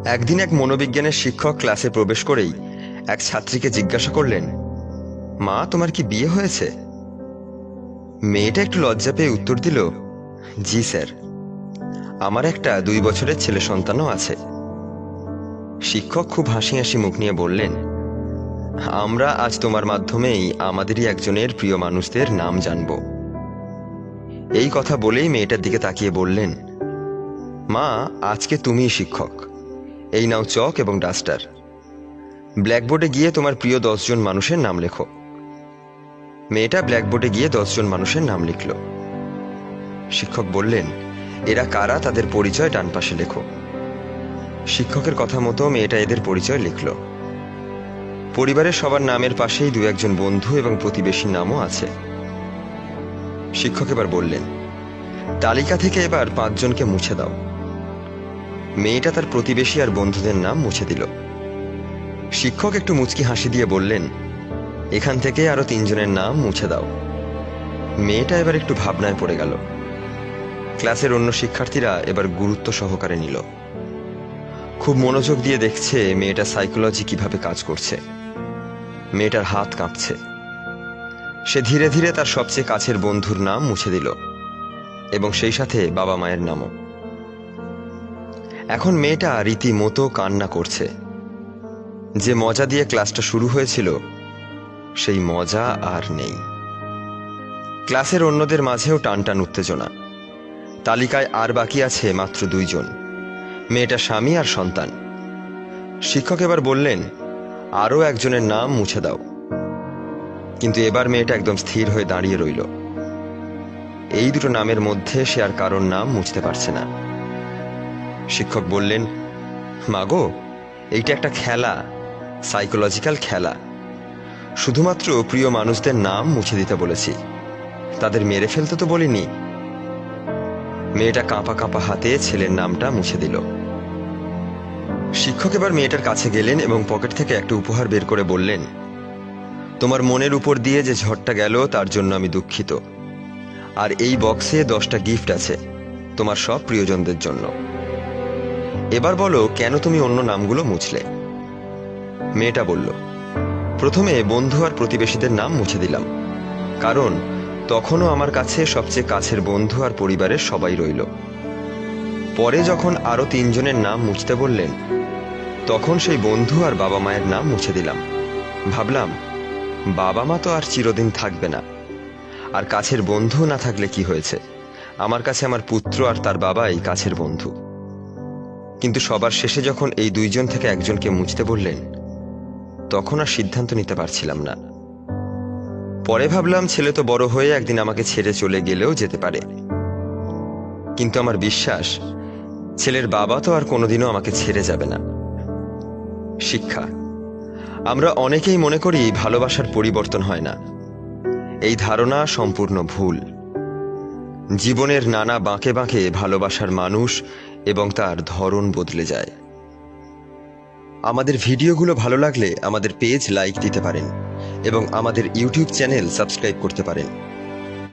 একদিন এক মনোবিজ্ঞানের শিক্ষক ক্লাসে প্রবেশ করেই এক ছাত্রীকে জিজ্ঞাসা করলেন, মা, তোমার কি বিয়ে হয়েছে? মেয়েটা একটু লজ্জা পেয়ে উত্তর দিল, জি স্যার, আমার একটা 2 বছরের ছেলে সন্তানও আছে। শিক্ষক খুব হাসি হাসি মুখ নিয়ে বললেন, আমরা আজ তোমার মাধ্যমেই আমাদেরই একজনের প্রিয় মানুষদের নাম জানব। এই কথা বলেই মেয়েটার দিকে তাকিয়ে বললেন, মা, আজকে তুমিই শিক্ষক। এই নাও চক এবং ডাস্টার। ব্ল্যাকবোর্ডে গিয়ে তোমার প্রিয় 10 জন মানুষের নাম লেখো। মেয়েটা ব্ল্যাকবোর্ডে গিয়ে 10 জন মানুষের নাম লিখল। শিক্ষক বললেন, এরা কারা, তাদের পরিচয় ডান পাশে লেখো। শিক্ষকের কথা মতো মেয়েটা এদের পরিচয় লিখল। পরিবারের সবার নামের পাশেই 2-1 বন্ধু এবং প্রতিবেশীর নামও আছে। শিক্ষক এবার বললেন, তালিকা থেকে এবার 5 জনকে মুছে দাও। মেয়েটা তার প্রতিবেশী আর বন্ধুদের নাম মুছে দিল। শিক্ষক একটু মুচকি হাসি দিয়ে বললেন, এখান থেকে আরো 3 জনের নাম মুছে দাও। মেয়েটা এবার একটু ভাবনায় পড়ে গেল। ক্লাসের অন্য শিক্ষার্থীরা এবার গুরুত্ব সহকারে নিল। খুব মনোযোগ দিয়ে দেখছে মেয়েটা সাইকোলজি কিভাবে কাজ করছে। মেয়েটার হাত কাঁপছে। সে ধীরে ধীরে তার সবচেয়ে কাছের বন্ধুর নাম মুছে দিল এবং সেই সাথে বাবা মায়ের নামও। এখন মেয়েটা রীতিমতো কান্না করছে। যে মজা দিয়ে ক্লাসটা শুরু হয়েছিল সেই মজা আর নেই। ক্লাসের অন্যদের মাঝেও টানটান উত্তেজনা। তালিকায় আর বাকি আছে মাত্র 2 জন, মেয়েটা স্বামী আর সন্তান। শিক্ষক এবার বললেন, আরও একজনের নাম মুছে দাও। কিন্তু এবার মেয়েটা একদম স্থির হয়ে দাঁড়িয়ে রইল। এই দুটো নামের মধ্যে সে আর কারোর নাম মুছতে পারছে না। শিক্ষক বললেন, মাগো, এইটা একটা খেলা, সাইকোলজিক্যাল খেলা। শুধুমাত্র প্রিয় মানুষদের নাম মুছে দিতে বলেছি, তাদের মেরে ফেলতে তো বলিনি। মেয়েটা কাঁপা কাঁপা হাতে ছেলের নামটা মুছে দিল। শিক্ষক এবার মেয়েটার কাছে গেলেন এবং পকেট থেকে একটা উপহার বের করে বললেন, তোমার মনের উপর দিয়ে যে ঝড়টা গেল তার জন্য আমি দুঃখিত। আর এই বক্সে 10টা গিফট আছে তোমার সব প্রিয়জনদের জন্য। এবার বলো, কেন তুমি অন্য নামগুলো মুছলে? মেয়েটা বলল, প্রথমে বন্ধু আর প্রতিবেশীদের নাম মুছে দিলাম, কারণ তখনও আমার কাছে সবচেয়ে কাছের বন্ধু আর পরিবারের সবাই রইল। পরে যখন আরো 3 জনের নাম মুছতে বললেন, তখন সেই বন্ধু আর বাবা মায়ের নাম মুছে দিলাম। ভাবলাম, বাবা মা তো আর চিরদিন থাকবে না, আর কাছের বন্ধু না থাকলে কি হয়েছে, আমার কাছে আমার পুত্র আর তার বাবাই কাছের বন্ধু। কিন্তু সবার শেষে যখন এই 2 জন থেকে 1 জনকে মুছতে বললেন, তখন আর সিদ্ধান্ত নিতে পারছিলাম না। পরে ভাবলাম, ছেলে তো বড় হয়ে একদিন আমাকে ছেড়ে চলে গেলেও যেতে পারে, কিন্তু আমার বিশ্বাস ছেলের বাবা তো আর কোনোদিনও আমাকে ছেড়ে যাবে না। শিক্ষা, আমরা অনেকেই মনে করি ভালোবাসার পরিবর্তন হয় না। এই ধারণা সম্পূর্ণ ভুল। জীবনের নানা বাঁকে বাঁকে ভালোবাসার মানুষ এবং তার ধরন বদলে যায়। আমাদের ভিডিওগুলো ভালো লাগলে আমাদের পেজ লাইক দিতে পারেন এবং আমাদের ইউটিউব চ্যানেল সাবস্ক্রাইব করতে পারেন।